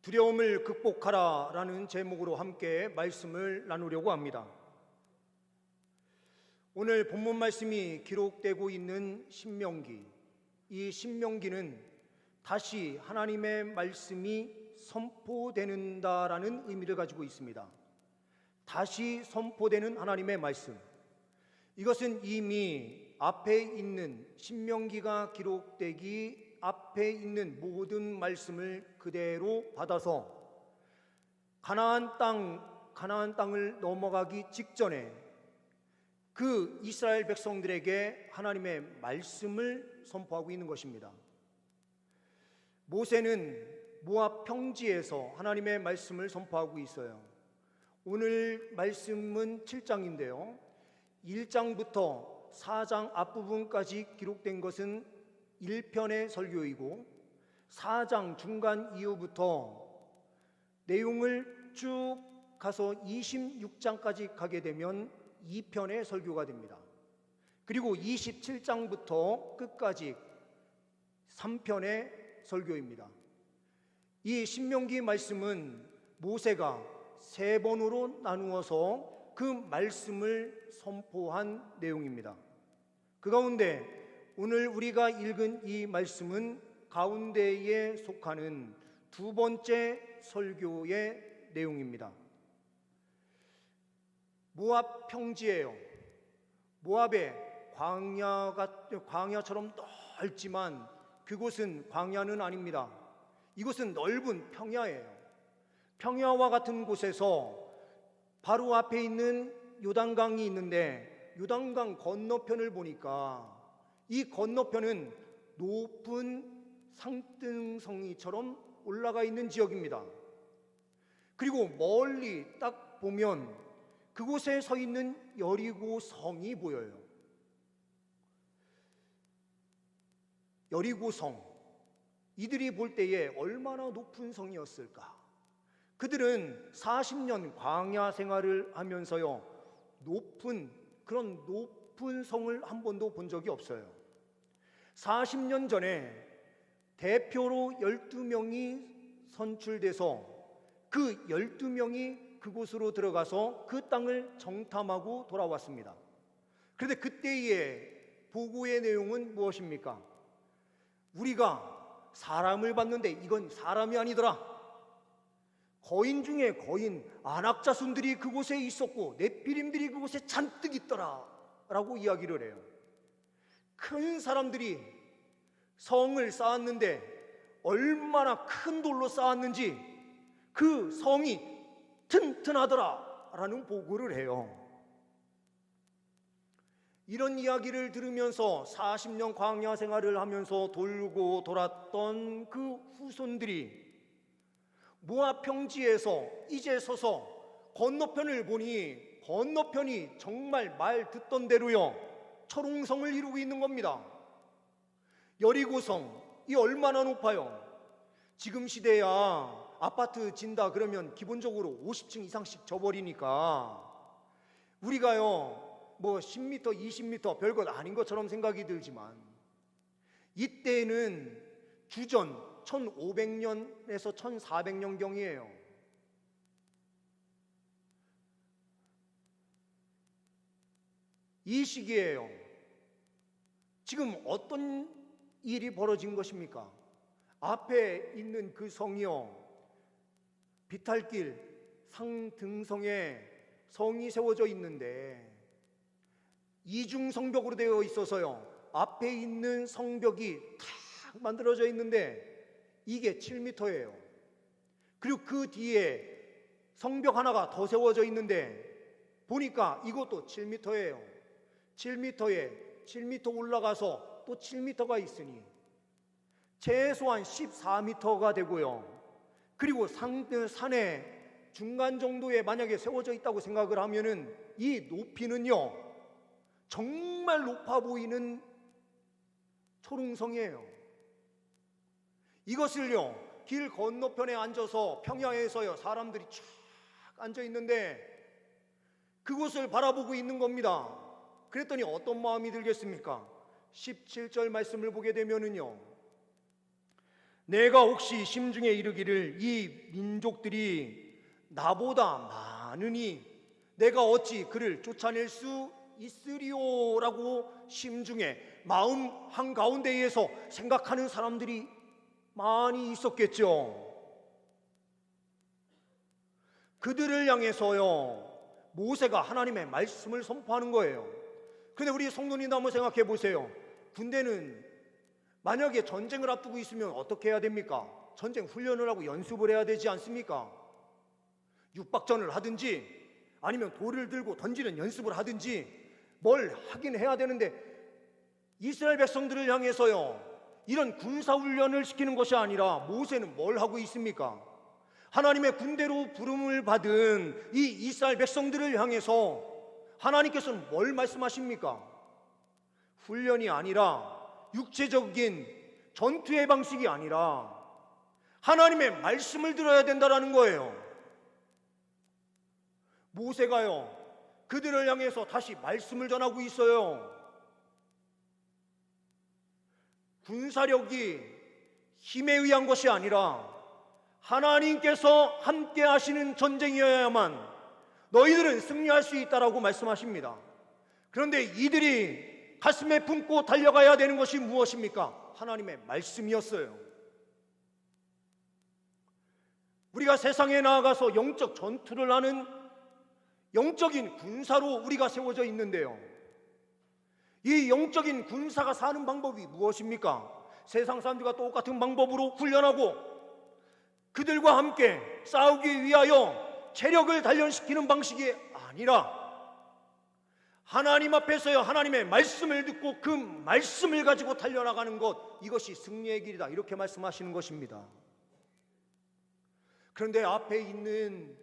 두려움을 극복하라라는 제목으로 함께 말씀을 나누려고 합니다. 오늘 본문 말씀이 기록되고 있는 신명기, 이 신명기는 다시 하나님의 말씀이 선포되는다라는 의미를 가지고 있습니다. 다시 선포되는 하나님의 말씀, 이것은 이미 앞에 있는 신명기가 기록되기 앞에 있는 모든 말씀을 그대로 받아서 가나안 땅을 넘어가기 직전에 그 이스라엘 백성들에게 하나님의 말씀을 선포하고 있는 것입니다. 모세는 모압 평지에서 하나님의 말씀을 선포하고 있어요. 오늘 말씀은 7장인데요 1장부터 4장 앞부분까지 기록된 것은 1편의 설교이고 4장 중간 이후부터 내용을 쭉 가서 26장까지 가게 되면 2편의 설교가 됩니다. 그리고 27장부터 끝까지 3편의 설교입니다. 이 신명기 말씀은 모세가 3번으로 나누어서 그 말씀을 선포한 내용입니다. 그 가운데 오늘 우리가 읽은 이 말씀은 가운데에 속하는 두 번째 설교의 내용입니다. 모압 평지예요. 모압의 광야처럼 넓지만 그곳은 광야는 아닙니다. 이곳은 넓은 평야예요. 평야와 같은 곳에서 바로 앞에 있는 요단강이 있는데 요단강 건너편을 보니까 이 건너편은 높은 상등성이처럼 올라가 있는 지역입니다. 그리고 멀리 딱 보면 그곳에 서 있는 여리고 성이 보여요. 여리고 성, 이들이 볼 때에 얼마나 높은 성이었을까? 그들은 40년 광야 생활을 하면서요 그런 높은 성을 한 번도 본 적이 없어요. 40년 전에 대표로 12명이 선출돼서 그 12명이 그곳으로 들어가서 그 땅을 정탐하고 돌아왔습니다. 그런데 그때의 보고의 내용은 무엇입니까? 우리가 사람을 봤는데 이건 사람이 아니더라. 거인 중에 거인, 안악자손들이 그곳에 있었고 넷피림들이 그곳에 잔뜩 있더라 라고 이야기를 해요. 큰 사람들이 성을 쌓았는데 얼마나 큰 돌로 쌓았는지 그 성이 튼튼하더라 라는 보고를 해요. 이런 이야기를 들으면서 40년 광야 생활을 하면서 돌고 돌았던 그 후손들이 모압 평지에서 이제 서서 건너편을 보니 건너편이 정말 말 듣던 대로요 초롱성을 이루고 있는 겁니다. 여리고성, 이 얼마나 높아요? 지금 시대야 아파트 진다 그러면 기본적으로 50층 이상씩 져버리니까 우리가요 뭐 10m, 20m 별것 아닌 것처럼 생각이 들지만 이때는 주전 1500년에서 1400년경이에요. 이 시기에요. 지금 어떤 일이 벌어진 것입니까? 앞에 있는 그 성이요 비탈길 상등성에 성이 세워져 있는데 이중 성벽으로 되어 있어서요 앞에 있는 성벽이 탁 만들어져 있는데 이게 7m예요. 그리고 그 뒤에 성벽 하나가 더 세워져 있는데 보니까 이것도 7m예요. 7m에 7m 올라가서 또 7m가 있으니 최소한 14m가 되고요. 그리고 산의 중간 정도에 만약에 세워져 있다고 생각을 하면은 이 높이는요 정말 높아 보이는 초롱성이에요. 이것을요 길 건너편에 앉아서 평야에서요 사람들이 쫙 앉아 있는데 그곳을 바라보고 있는 겁니다. 그랬더니 어떤 마음이 들겠습니까? 17절 말씀을 보게 되면은요 내가 혹시 심중에 이르기를 이 민족들이 나보다 많으니 내가 어찌 그를 쫓아낼 수 있으리오라고 심중에 마음 한가운데에서 생각하는 사람들이 많이 있었겠죠. 그들을 향해서요 모세가 하나님의 말씀을 선포하는 거예요. 근데 우리 성도님도 한번 생각해 보세요. 군대는 만약에 전쟁을 앞두고 있으면 어떻게 해야 됩니까? 전쟁 훈련을 하고 연습을 해야 되지 않습니까? 육박전을 하든지 아니면 돌을 들고 던지는 연습을 하든지 뭘 하긴 해야 되는데, 이스라엘 백성들을 향해서요 이런 군사훈련을 시키는 것이 아니라 모세는 뭘 하고 있습니까? 하나님의 군대로 부름을 받은 이 이스라엘 백성들을 향해서 하나님께서는 뭘 말씀하십니까? 훈련이 아니라, 육체적인 전투의 방식이 아니라 하나님의 말씀을 들어야 된다라는 거예요. 모세가요 그들을 향해서 다시 말씀을 전하고 있어요. 군사력이 힘에 의한 것이 아니라 하나님께서 함께 하시는 전쟁이어야만 너희들은 승리할 수 있다라고 말씀하십니다. 그런데 이들이 가슴에 품고 달려가야 되는 것이 무엇입니까? 하나님의 말씀이었어요. 우리가 세상에 나아가서 영적 전투를 하는 영적인 군사로 우리가 세워져 있는데요, 이 영적인 군사가 사는 방법이 무엇입니까? 세상 사람들과 똑같은 방법으로 훈련하고 그들과 함께 싸우기 위하여 체력을 단련시키는 방식이 아니라 하나님 앞에서요 하나님의 말씀을 듣고 그 말씀을 가지고 달려나가는 것, 이것이 승리의 길이다, 이렇게 말씀하시는 것입니다. 그런데 앞에 있는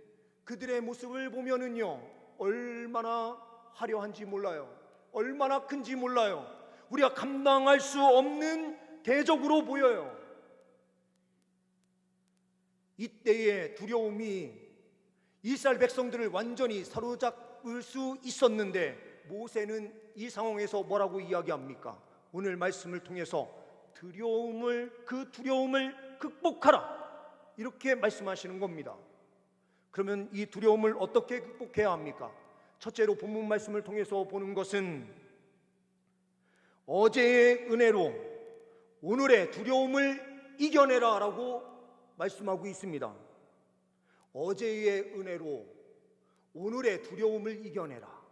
그들의 모습을 보면은요 얼마나 화려한지 몰라요. 얼마나 큰지 몰라요. 우리가 감당할 수 없는 대적으로 보여요. 이때의 두려움이 이스라엘 백성들을 완전히 사로잡을 수 있었는데 모세는 이 상황에서 뭐라고 이야기합니까? 오늘 말씀을 통해서 그 두려움을 극복하라, 이렇게 말씀하시는 겁니다. 그러면 이 두려움을 어떻게 극복해야 합니까? 첫째로 본문 말씀을 통해서 보는 것은 어제의 은혜로 오늘의 두려움을 이겨내라 라고 말씀하고 있습니다. 어제의 은혜로 오늘의 두려움을 이겨내라.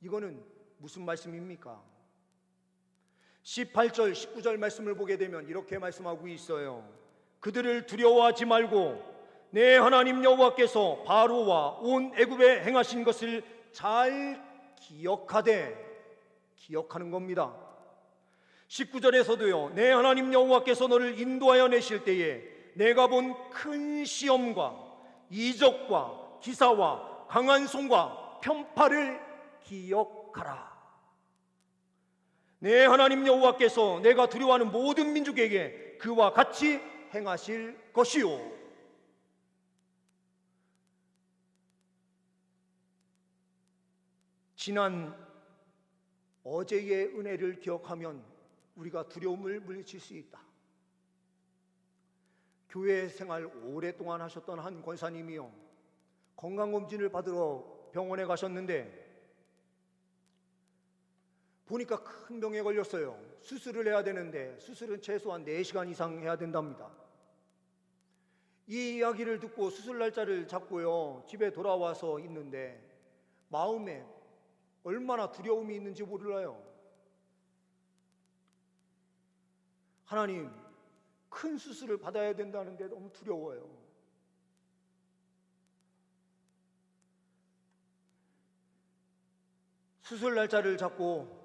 이거는 무슨 말씀입니까? 18절 19절 말씀을 보게 되면 이렇게 말씀하고 있어요. 그들을 두려워하지 말고 내 하나님 여호와께서 바로와 온 애굽에 행하신 것을 잘 기억하는 겁니다. 19절에서도요 내 하나님 여호와께서 너를 인도하여 내실 때에 내가 본 큰 시험과 이적과 기사와 강한 손과 편파를 기억하라. 내 하나님 여호와께서 내가 두려워하는 모든 민족에게 그와 같이 행하실 것이요. 지난 어제의 은혜를 기억하면 우리가 두려움을 물리칠 수 있다. 교회 생활 오랫동안 하셨던 한 권사님이요 건강검진을 받으러 병원에 가셨는데 보니까 큰 병에 걸렸어요. 수술을 해야 되는데 수술은 최소한 4시간 이상 해야 된답니다. 이 이야기를 듣고 수술 날짜를 잡고요 집에 돌아와서 있는데 마음에 얼마나 두려움이 있는지 몰라요. 하나님, 큰 수술을 받아야 된다는데 너무 두려워요. 수술 날짜를 잡고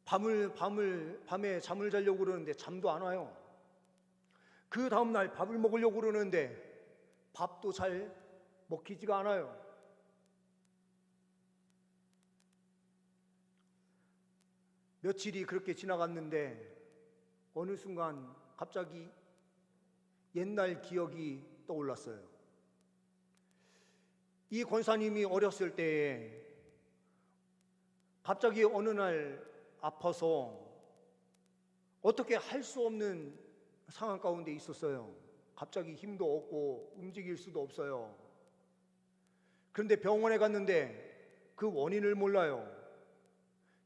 밤에 잠을 자려고 그러는데 잠도 안 와요. 그 다음날 밥을 먹으려고 그러는데 밥도 잘 먹히지가 않아요. 며칠이 그렇게 지나갔는데 어느 순간 갑자기 옛날 기억이 떠올랐어요. 이 권사님이 어렸을 때에 갑자기 어느 날 아파서 어떻게 할 수 없는 상황 가운데 있었어요. 갑자기 힘도 없고 움직일 수도 없어요. 그런데 병원에 갔는데 그 원인을 몰라요.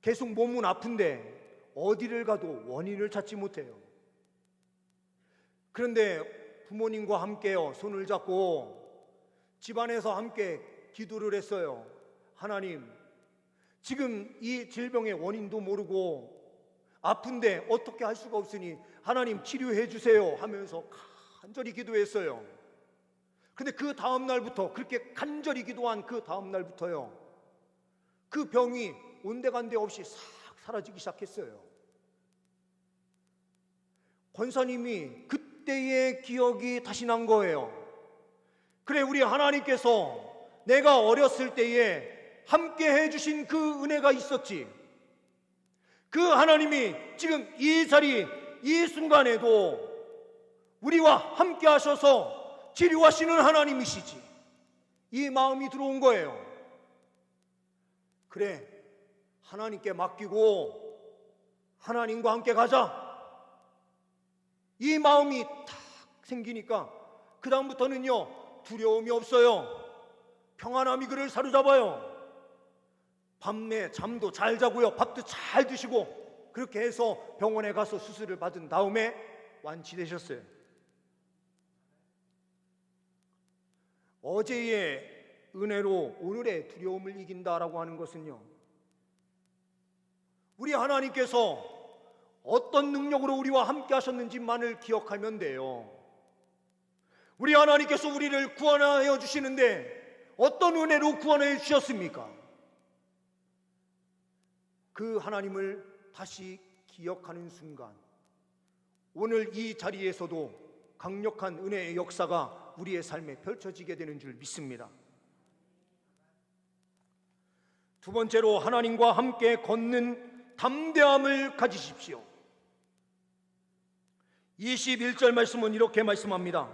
계속 몸은 아픈데 어디를 가도 원인을 찾지 못해요. 그런데 부모님과 함께요, 손을 잡고 집안에서 함께 기도를 했어요. 하나님, 지금 이 질병의 원인도 모르고 아픈데 어떻게 할 수가 없으니 하나님 치료해 주세요 하면서 간절히 기도했어요. 근데 그 다음 날부터, 그렇게 간절히 기도한 그 다음 날부터요, 그 병이 온데간데 없이 싹 사라지기 시작했어요. 권사님이 그때의 기억이 다시 난 거예요. 그래, 우리 하나님께서 내가 어렸을 때에 함께 해주신 그 은혜가 있었지. 그 하나님이 지금 이 자리, 이 순간에도 우리와 함께 하셔서 치료하시는 하나님이시지. 이 마음이 들어온 거예요. 그래, 하나님께 맡기고 하나님과 함께 가자. 이 마음이 탁 생기니까 그 다음부터는요, 두려움이 없어요. 평안함이 그를 사로잡아요. 밤에 잠도 잘 자고요, 밥도 잘 드시고, 그렇게 해서 병원에 가서 수술을 받은 다음에 완치되셨어요. 어제의 은혜로 오늘의 두려움을 이긴다라고 하는 것은요, 우리 하나님께서 어떤 능력으로 우리와 함께 하셨는지만을 기억하면 돼요. 우리 하나님께서 우리를 구원하여 주시는데 어떤 은혜로 구원해 주셨습니까? 그 하나님을 다시 기억하는 순간, 오늘 이 자리에서도 강력한 은혜의 역사가 우리의 삶에 펼쳐지게 되는 줄 믿습니다. 두 번째로, 하나님과 함께 걷는 담대함을 가지십시오. 21절 말씀은 이렇게 말씀합니다.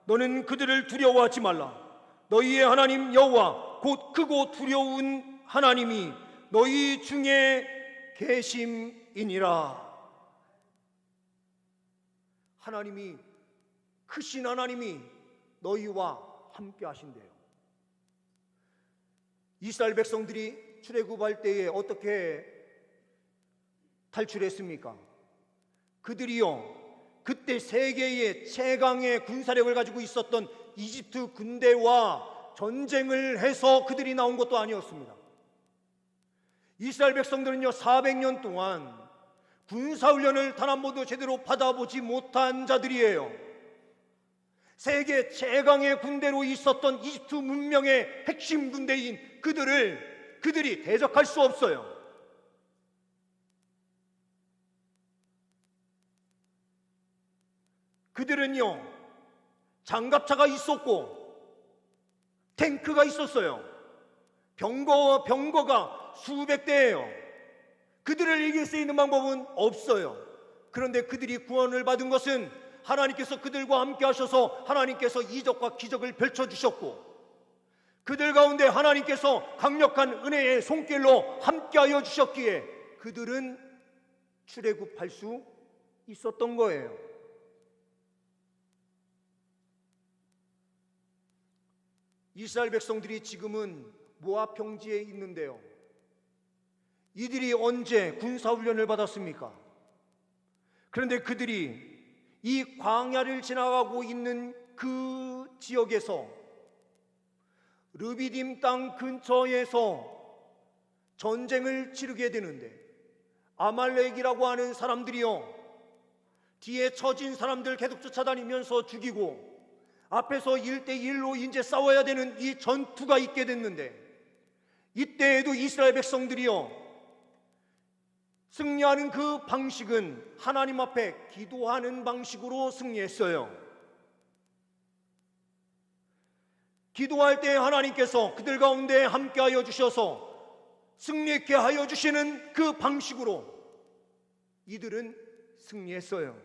너는 그들을 두려워하지 말라. 너희의 하나님 여호와 곧 크고 두려운 하나님이 너희 중에 계심이니라. 하나님이, 크신 하나님이 너희와 함께 하신대요. 이스라엘 백성들이 출애굽할 때에 어떻게 탈출했습니까? 그들이요, 그때 세계의 최강의 군사력을 가지고 있었던 이집트 군대와 전쟁을 해서 그들이 나온 것도 아니었습니다. 이스라엘 백성들은요, 400년 동안 군사훈련을 단 한 번도 제대로 받아보지 못한 자들이에요. 세계 최강의 군대로 있었던 이집트 문명의 핵심 군대인 그들이 대적할 수 없어요. 그들은요, 장갑차가 있었고 탱크가 있었어요. 병거가 수백 대예요. 그들을 이길 수 있는 방법은 없어요. 그런데 그들이 구원을 받은 것은 하나님께서 그들과 함께 하셔서 하나님께서 이적과 기적을 펼쳐주셨고, 그들 가운데 하나님께서 강력한 은혜의 손길로 함께하여 주셨기에 그들은 출애굽할 수 있었던 거예요. 이스라엘 백성들이 지금은 모압 평지에 있는데요, 이들이 언제 군사훈련을 받았습니까? 그런데 그들이 이 광야를 지나가고 있는 그 지역에서, 르비딤 땅 근처에서 전쟁을 치르게 되는데, 아말렉이라고 하는 사람들이요, 뒤에 처진 사람들 계속 쫓아다니면서 죽이고 앞에서 1대1로 이제 싸워야 되는 이 전투가 있게 됐는데, 이때에도 이스라엘 백성들이요, 승리하는 그 방식은 하나님 앞에 기도하는 방식으로 승리했어요. 기도할 때 하나님께서 그들 가운데 함께하여 주셔서 승리케 하여 주시는 그 방식으로 이들은 승리했어요.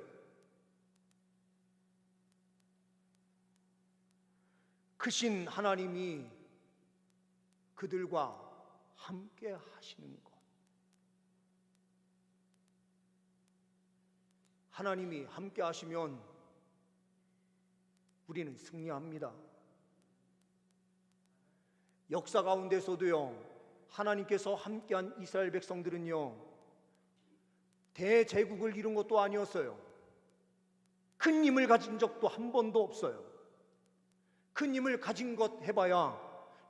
크신 하나님이 그들과 함께 하시는 것, 하나님이 함께 하시면 우리는 승리합니다. 역사 가운데서도요, 하나님께서 함께한 이스라엘 백성들은요, 대제국을 이룬 것도 아니었어요. 큰 힘을 가진 적도 한 번도 없어요. 큰 힘을 가진 것 해봐야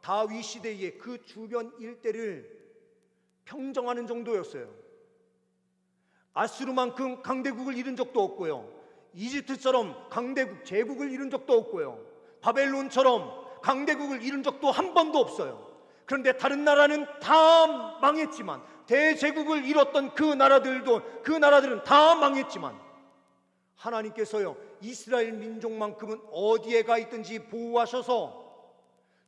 다윗 시대의 그 주변 일대를 평정하는 정도였어요. 아수르만큼 강대국을 이룬 적도 없고요, 이집트처럼 강대국 제국을 이룬 적도 없고요, 바벨론처럼 강대국을 이룬 적도 한 번도 없어요. 그런데 다른 나라는 다 망했지만, 대제국을 이뤘던 그 나라들은 다 망했지만, 하나님께서요, 이스라엘 민족만큼은 어디에 가 있든지 보호하셔서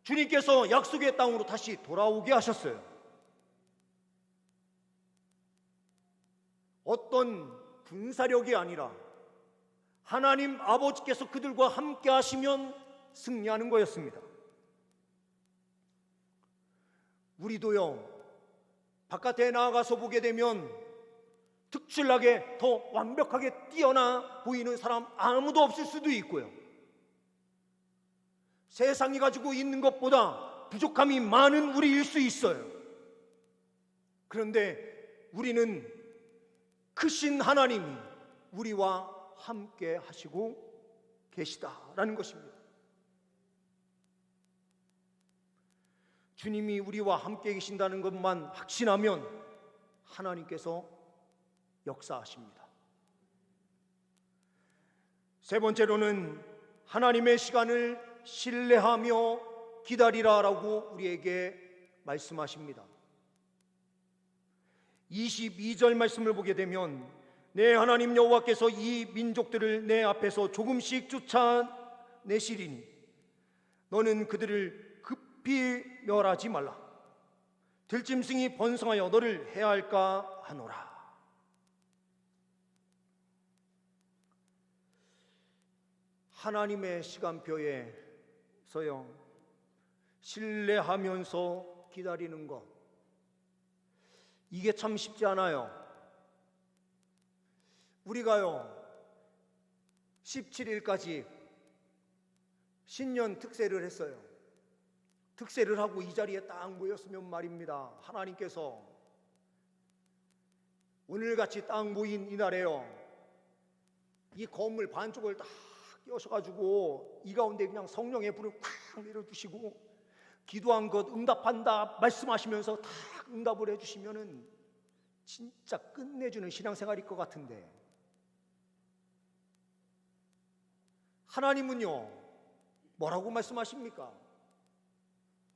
주님께서 약속의 땅으로 다시 돌아오게 하셨어요. 어떤 군사력이 아니라 하나님 아버지께서 그들과 함께 하시면 승리하는 거였습니다. 우리도요, 바깥에 나가서 보게 되면 특출나게 더 완벽하게 뛰어나 보이는 사람 아무도 없을 수도 있고요, 세상이 가지고 있는 것보다 부족함이 많은 우리일 수 있어요. 그런데 우리는 크신 하나님이 우리와 함께 하시고 계시다라는 것입니다. 주님이 우리와 함께 계신다는 것만 확신하면 하나님께서 역사하십니다. 세 번째로는 하나님의 시간을 신뢰하며 기다리라라고 우리에게 말씀하십니다. 22절 말씀을 보게 되면, 내 하나님 여호와께서 이 민족들을 내 앞에서 조금씩 쫓아내시리니 너는 그들을 급히 멸하지 말라. 들짐승이 번성하여 너를 해할까 하노라. 하나님의 시간표에서요, 신뢰하면서 기다리는 것, 이게 참 쉽지 않아요. 우리가요, 17일까지 신년 특세를 했어요. 특세를 하고 이 자리에 딱 모였으면 말입니다, 하나님께서 오늘같이 딱 모인 이날에요, 이 건물 반쪽을 딱 끼우셔가지고 이 가운데 그냥 성령의 불을 콱 내려주시고 기도한 것 응답한다 말씀하시면서 딱 응답을 해주시면은 진짜 끝내주는 신앙생활일 것 같은데, 하나님은요 뭐라고 말씀하십니까?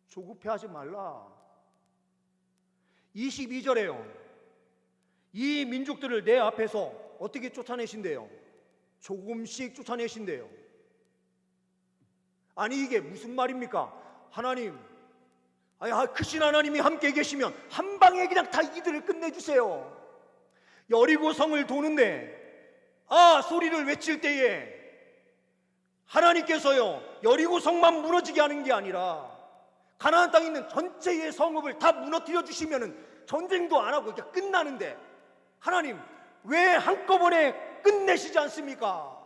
조급해하지 말라. 22절에요, 이 민족들을 내 앞에서 어떻게 쫓아내신대요? 조금씩 쫓아내신대요. 아니 이게 무슨 말입니까? 하나님, 크신 하나님이 함께 계시면 한 방에 그냥 다 이들을 끝내주세요. 여리고 성을 도는데 소리를 외칠 때에 하나님께서요 여리고 성만 무너지게 하는 게 아니라 가나안 땅에 있는 전체의 성읍을 다 무너뜨려 주시면은 전쟁도 안 하고 그냥 끝나는데, 하나님 왜 한꺼번에 끝내시지 않습니까?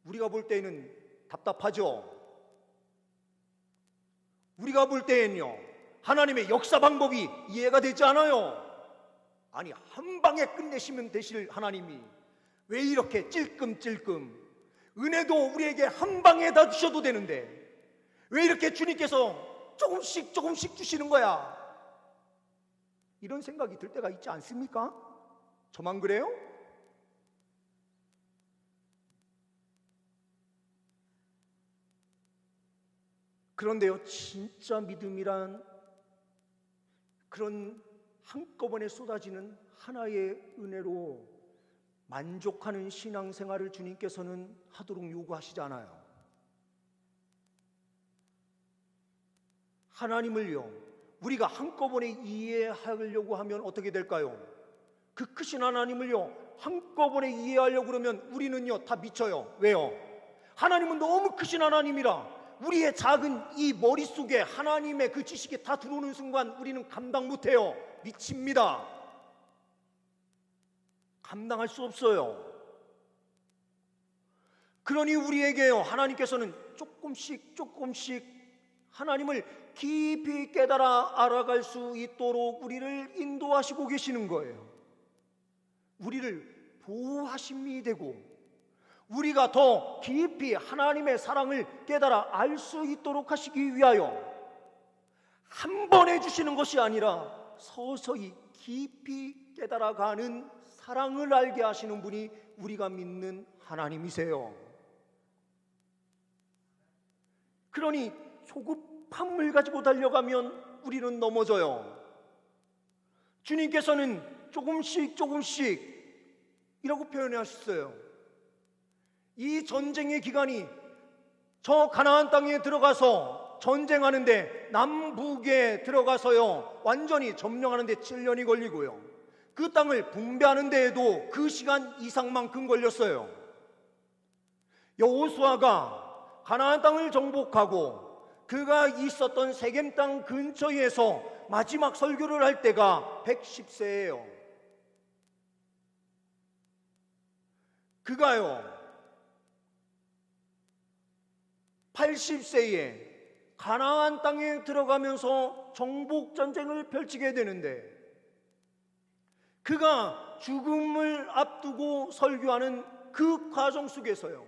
우리가 볼 때는 답답하죠. 우리가 볼 때엔요 하나님의 역사 방법이 이해가 되지 않아요. 아니 한 방에 끝내시면 되실 하나님이 왜 이렇게 찔끔찔끔, 은혜도 우리에게 한 방에 다 주셔도 되는데 왜 이렇게 주님께서 조금씩 주시는 거야? 이런 생각이 들 때가 있지 않습니까? 저만 그래요? 그런데요, 진짜 믿음이란 그런 한꺼번에 쏟아지는 하나의 은혜로 만족하는 신앙생활을 주님께서는 하도록 요구하시잖아요. 하나님을요 우리가 한꺼번에 이해하려고 하면 어떻게 될까요? 그 크신 하나님을요 한꺼번에 이해하려고 그러면 우리는요 다 미쳐요. 왜요? 하나님은 너무 크신 하나님이라 우리의 작은 이 머릿속에 하나님의 그 지식이 다 들어오는 순간 우리는 감당 못해요. 미칩니다. 감당할 수 없어요. 그러니 우리에게요, 하나님께서는 조금씩 하나님을 깊이 깨달아 알아갈 수 있도록 우리를 인도하시고 계시는 거예요. 우리를 보호하심이 되고 우리가 더 깊이 하나님의 사랑을 깨달아 알 수 있도록 하시기 위하여 한 번에 주시는 것이 아니라 서서히 깊이 깨달아가는 사랑을 알게 하시는 분이 우리가 믿는 하나님이세요. 그러니 조급함을 가지고 달려가면 우리는 넘어져요. 주님께서는 조금씩 이라고 표현하셨어요. 이 전쟁의 기간이 저 가나안 땅에 들어가서 전쟁하는데 남북에 들어가서요 완전히 점령하는데 7년이 걸리고요, 그 땅을 분배하는 데에도 그 시간 이상만큼 걸렸어요. 여호수아가 가나안 땅을 정복하고 그가 있었던 세겜 땅 근처에서 마지막 설교를 할 때가 110세예요. 그가요 80세에 가나안 땅에 들어가면서 정복 전쟁을 펼치게 되는데, 그가 죽음을 앞두고 설교하는 그 과정 속에서요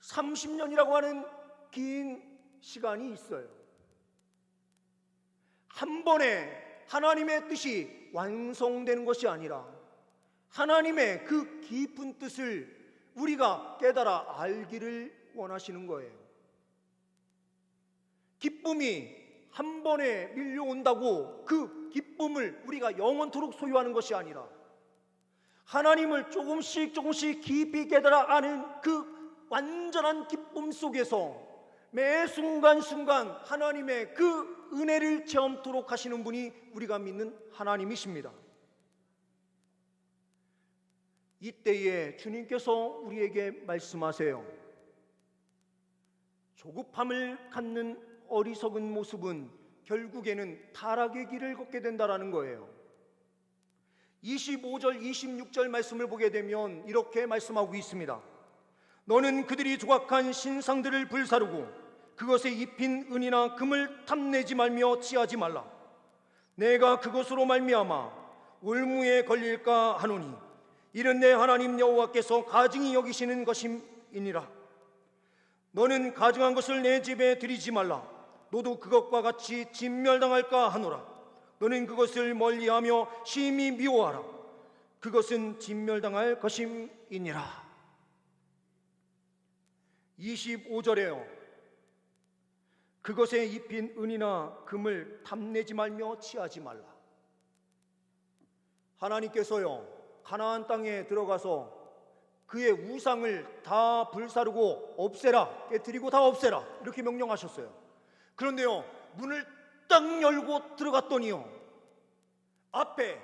30년이라고 하는 긴 시간이 있어요. 한 번에 하나님의 뜻이 완성되는 것이 아니라 하나님의 그 깊은 뜻을 우리가 깨달아 알기를 원하시는 거예요. 기쁨이 한 번에 밀려온다고 그 기쁨을 우리가 영원토록 소유하는 것이 아니라 하나님을 조금씩 깊이 깨달아 아는 그 완전한 기쁨 속에서 매 순간순간 하나님의 그 은혜를 체험토록 하시는 분이 우리가 믿는 하나님이십니다. 이때에 주님께서 우리에게 말씀하세요. 조급함을 갖는 어리석은 모습은 결국에는 타락의 길을 걷게 된다라는 거예요. 25절 26절 말씀을 보게 되면 이렇게 말씀하고 있습니다. 너는 그들이 조각한 신상들을 불사르고 그것에 입힌 은이나 금을 탐내지 말며 취하지 말라. 내가 그것으로 말미암아 올무에 걸릴까 하노니 이는 내 하나님 여호와께서 가증히 여기시는 것임이니라. 너는 가증한 것을 내 집에 들이지 말라. 너도 그것과 같이 진멸당할까 하노라. 너는 그것을 멀리하며 심히 미워하라. 그것은 진멸당할 것임이니라. 25절에요 그것에 입힌 은이나 금을 탐내지 말며 취하지 말라. 하나님께서요 가나안 땅에 들어가서 그의 우상을 다 불사르고 없애라, 깨뜨리고 다 없애라 이렇게 명령하셨어요. 그런데요 문을 딱 열고 들어갔더니요 앞에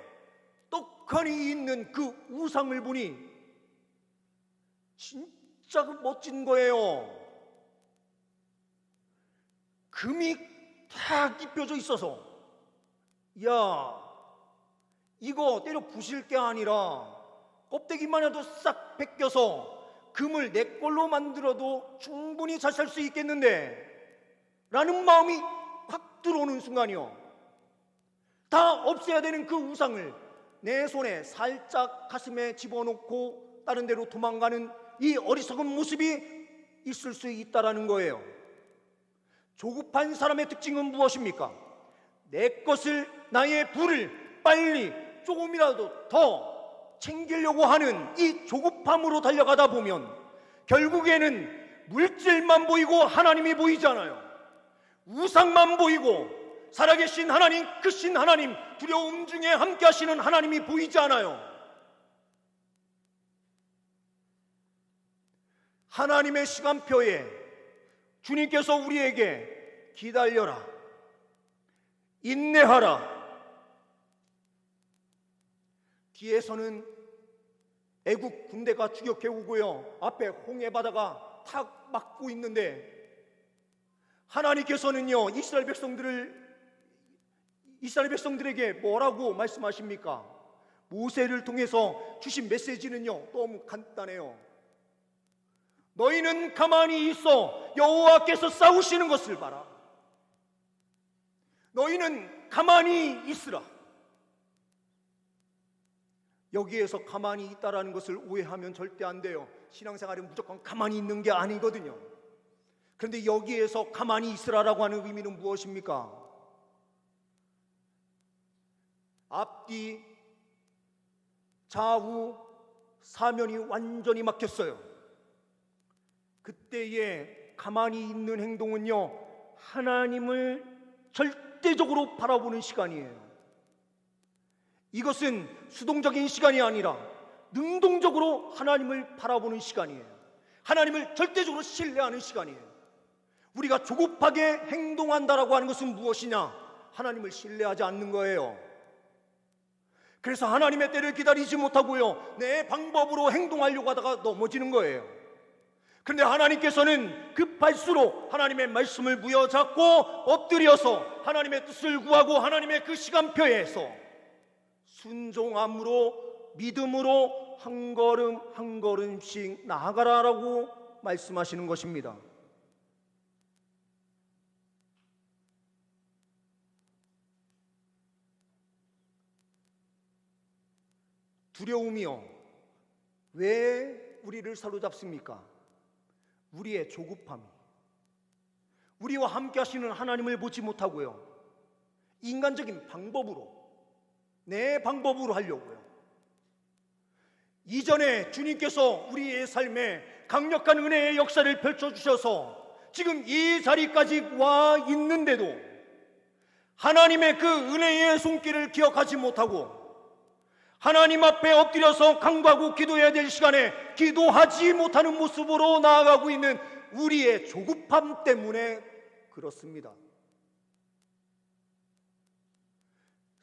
떡하니 있는 그 우상을 보니 진짜 멋진 거예요. 금이 탁 입혀져 있어서 야 이거 때려 부실 게 아니라 껍데기만 해도 싹 벗겨서 금을 내 걸로 만들어도 충분히 잘 살 수 있겠는데 라는 마음이 확 들어오는 순간이요 다 없애야 되는 그 우상을 내 손에 살짝 가슴에 집어넣고 다른 데로 도망가는 이 어리석은 모습이 있을 수 있다라는 거예요. 조급한 사람의 특징은 무엇입니까? 내 것을, 나의 부를 빨리 조금이라도 더 챙기려고 하는 이 조급함으로 달려가다 보면 결국에는 물질만 보이고 하나님이 보이잖아요. 우상만 보이고 살아계신 하나님, 크신 하나님, 두려움 중에 함께 하시는 하나님이 보이지 않아요. 하나님의 시간표에 주님께서 우리에게 기다려라, 인내하라. 뒤에서는 애국 군대가 추격해오고요 앞에 홍해 바다가 탁 막고 있는데 하나님께서는요 이스라엘 백성들을 이스라엘 백성들에게 뭐라고 말씀하십니까? 모세를 통해서 주신 메시지는요, 너무 간단해요. 너희는 가만히 있어 여호와께서 싸우시는 것을 봐라. 너희는 가만히 있으라. 여기에서 가만히 있다라는 것을 오해하면 절대 안 돼요. 신앙생활은 무조건 가만히 있는 게 아니거든요. 그런데 여기에서 가만히 있으라라고 하는 의미는 무엇입니까? 앞뒤 좌우 사면이 완전히 막혔어요. 그때에 가만히 있는 행동은요, 하나님을 절대적으로 바라보는 시간이에요. 이것은 수동적인 시간이 아니라 능동적으로 하나님을 바라보는 시간이에요. 하나님을 절대적으로 신뢰하는 시간이에요. 우리가 조급하게 행동한다라고 하는 것은 무엇이냐? 하나님을 신뢰하지 않는 거예요. 그래서 하나님의 때를 기다리지 못하고요, 내 방법으로 행동하려고 하다가 넘어지는 거예요. 그런데 하나님께서는 급할수록 하나님의 말씀을 부여잡고 엎드려서 하나님의 뜻을 구하고 하나님의 그 시간표에서 순종함으로 믿음으로 한 걸음 한 걸음씩 나아가라라고 말씀하시는 것입니다. 두려움이요, 왜 우리를 사로잡습니까? 우리의 조급함이, 우리와 함께 하시는 하나님을 보지 못하고요, 인간적인 방법으로, 내 방법으로 하려고요. 이전에 주님께서 우리의 삶에 강력한 은혜의 역사를 펼쳐주셔서 지금 이 자리까지 와 있는데도 하나님의 그 은혜의 손길을 기억하지 못하고 하나님 앞에 엎드려서 간구하고 기도해야 될 시간에 기도하지 못하는 모습으로 나아가고 있는 우리의 조급함 때문에 그렇습니다.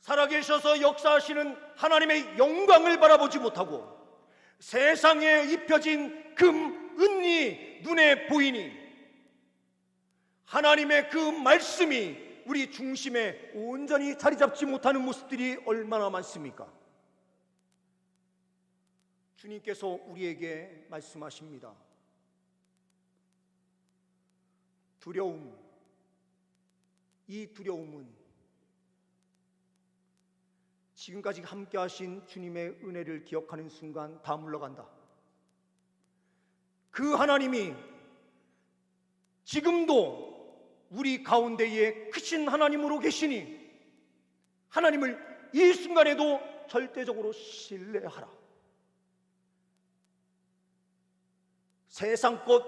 살아계셔서 역사하시는 하나님의 영광을 바라보지 못하고 세상에 입혀진 금, 은이 눈에 보이니 하나님의 그 말씀이 우리 중심에 온전히 자리 잡지 못하는 모습들이 얼마나 많습니까? 주님께서 우리에게 말씀하십니다. 두려움, 이 두려움은 지금까지 함께 하신 주님의 은혜를 기억하는 순간 다 물러간다. 그 하나님이 지금도 우리 가운데에 크신 하나님으로 계시니 하나님을 이 순간에도 절대적으로 신뢰하라. 세상 것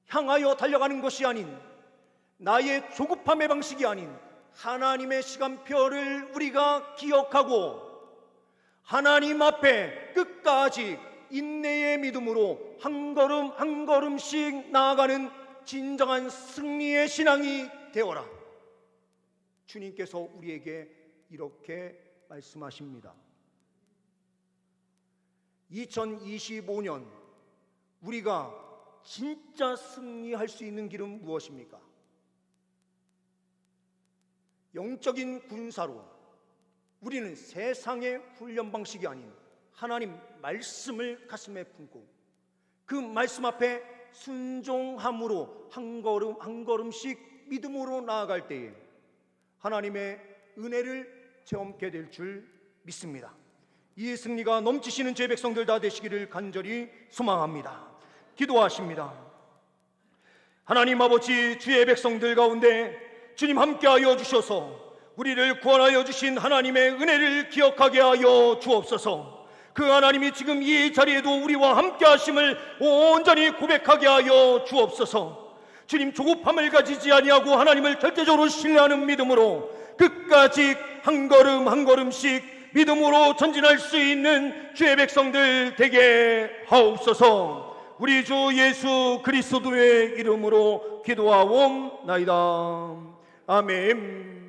향하여 달려가는 것이 아닌, 나의 조급함의 방식이 아닌 하나님의 시간표를 우리가 기억하고 하나님 앞에 끝까지 인내의 믿음으로 한 걸음 한 걸음씩 나아가는 진정한 승리의 신앙이 되어라. 주님께서 우리에게 이렇게 말씀하십니다. 2025년 우리가 진짜 승리할 수 있는 길은 무엇입니까? 영적인 군사로 우리는 세상의 훈련 방식이 아닌 하나님 말씀을 가슴에 품고 그 말씀 앞에 순종함으로 한 걸음 한 걸음씩 믿음으로 나아갈 때에 하나님의 은혜를 체험하게 될 줄 믿습니다. 이 승리가 넘치시는 제 백성들 다 되시기를 간절히 소망합니다. 기도하십니다. 하나님 아버지, 주의 백성들 가운데 주님 함께하여 주셔서 우리를 구원하여 주신 하나님의 은혜를 기억하게 하여 주옵소서. 그 하나님이 지금 이 자리에도 우리와 함께하심을 온전히 고백하게 하여 주옵소서. 주님, 조급함을 가지지 아니하고 하나님을 절대적으로 신뢰하는 믿음으로 끝까지 한 걸음 한 걸음씩 믿음으로 전진할 수 있는 주의 백성들 되게 하옵소서. 우리 주 예수 그리스도의 이름으로 기도하옵나이다. 아멘.